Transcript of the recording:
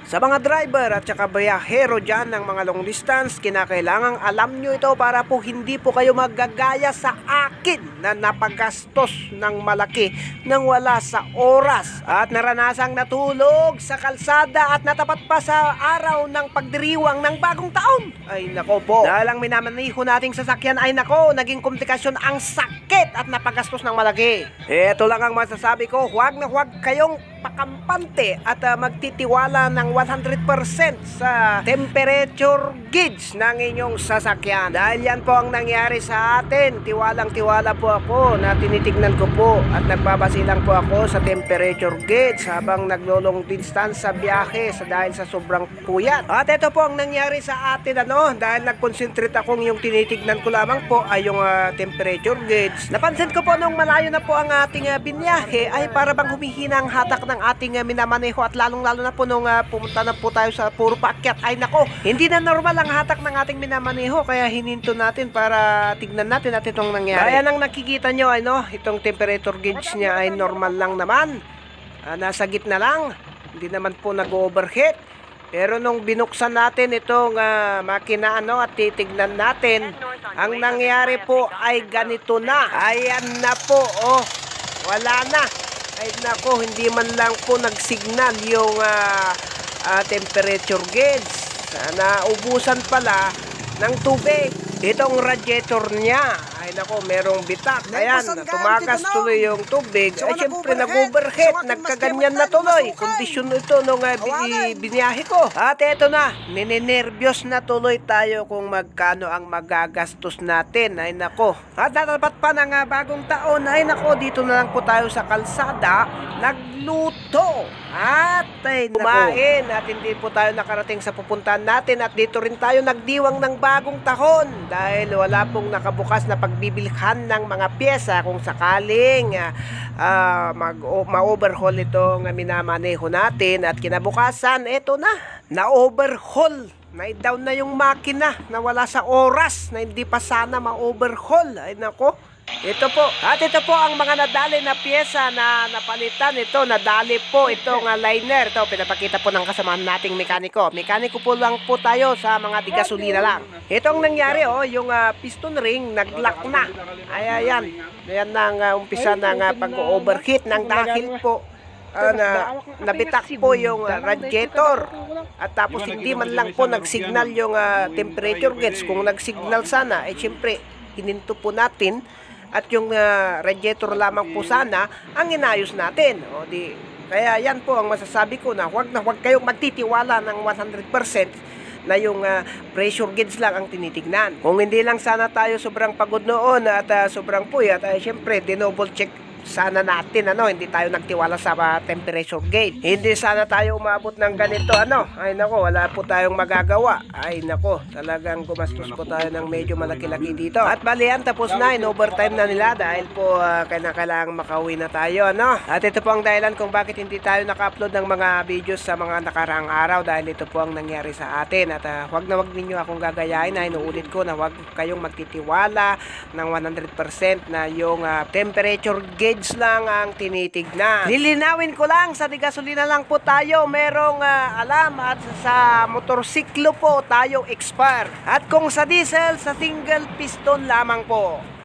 Sa mga driver at saka bayahero dyan ng mga long distance, kinakailangang alam nyo ito para po hindi po kayo magagaya sa akin na napagastos ng malaki nang wala sa oras at naranasang natulog sa kalsada at natapat pa sa araw ng pagdiriwang ng bagong taon. Ay nako po, dahil ang minamaniho nating sasakyan ay nako, naging komplikasyon ang sakit at napagastos ng malaki. Ito lang ang masasabi ko, huwag na huwag kayong pakampante at magtitiwala ng 100% sa temperature gauge ng inyong sasakyan. Dahil yan po ang nangyari sa atin. Tiwalang-tiwala po ako na tinitignan ko po at nagbabasilang po ako sa temperature gauge habang naglolong distance sa biyahe dahil sa sobrang puyat. At ito po ang nangyari sa atin dahil nag-concentrate akong yung tinitignan ko lamang po ay yung temperature gauge. Napansin ko po nung malayo na po ang ating binyahe ay para bang humihina ang hatak ng ating minamaneho at lalong-lalo na po nung pumunta na po tayo sa puro paakyat. Ay nako, hindi na normal ang hatak ng ating minamaneho kaya hininto natin para tignan natin at itong nangyari. Kaya nang nakikita nyo itong temperature gauge niya ay normal lang naman. Nasa gitna lang, hindi naman po nag-overheat. Pero nung binuksan natin itong makina at titignan natin, ang nangyari po ay ganito na. Ayan na po, wala na. Ay nako, hindi man lang po nagsignal yung temperature gauge. Naubusan pala ng tubig. Itong radiator niya, ay nako, merong bitak. Ayan, tumakas tuloy yung tubig. Ay syempre nag-overheat, nagkaganyan na tuloy. Kondisyon ito nung biniyahe ko. At eto na, ninenervyos na tuloy tayo kung magkano ang magagastos natin. Ay nako. At natapat pa ng bagong taon, ay nako, dito na lang po tayo sa kalsada, nagluto. At ay kumain at hindi po tayo nakarating sa pupuntahan natin at dito rin tayo nagdiwang ng bagong tahon dahil wala pong nakabukas na pagbibilhan ng mga pyesa kung sakaling ma-overhaul itong minamaneho natin at kinabukasan, eto na-overhaul. Na-down na yung makina na wala sa oras na hindi pa sana ma-overhaul. Ay nako. Ito po. At ito po ang mga nadali na pyesa na napalitan. Ito, nadali po itong liner. Ito, pinapakita po ng kasamahan nating mekaniko. Mekaniko po lang po tayo sa mga digasolina lang. Itong nangyari, yung piston ring, nag-lock na. Ayan. Ayan ang umpisa ng pag-overheat ng dahil po nabitak po yung radiator. At tapos hindi man lang po nagsignal yung temperature gauge. Kung nagsignal sana, syempre, hininto po natin. At yung radiator lamang po sana ang inayos natin. Kaya yan po ang masasabi ko na huwag kayong magtitiwala ng 100% na yung pressure gauge lang ang tinitignan. Kung hindi lang sana tayo sobrang pagod noon at sobrang puyat, ay syempre dinoble check sana natin hindi tayo nagtiwala sa temperature gauge. Hindi sana tayo umabot ng ganito ay nako, wala po tayong magagawa. Ay nako, talagang gumastos po tayo ng medyo malaki-laki dito. At balian, tapos na, in overtime na nila dahil po kailangang makauwi na tayo At ito po ang dahilan kung bakit hindi tayo naka-upload ng mga videos sa mga nakaraang araw dahil ito po ang nangyari sa atin. At huwag ninyo akong gagayahin na inuulit ko na huwag kayong magtitiwala ng 100% na yung temperature gauge lang ang tinitignan. Lilinawin ko lang, sa gasolina lang po tayo merong alam at sa motorsiklo po tayo expire. At kung sa diesel, sa single piston lamang po.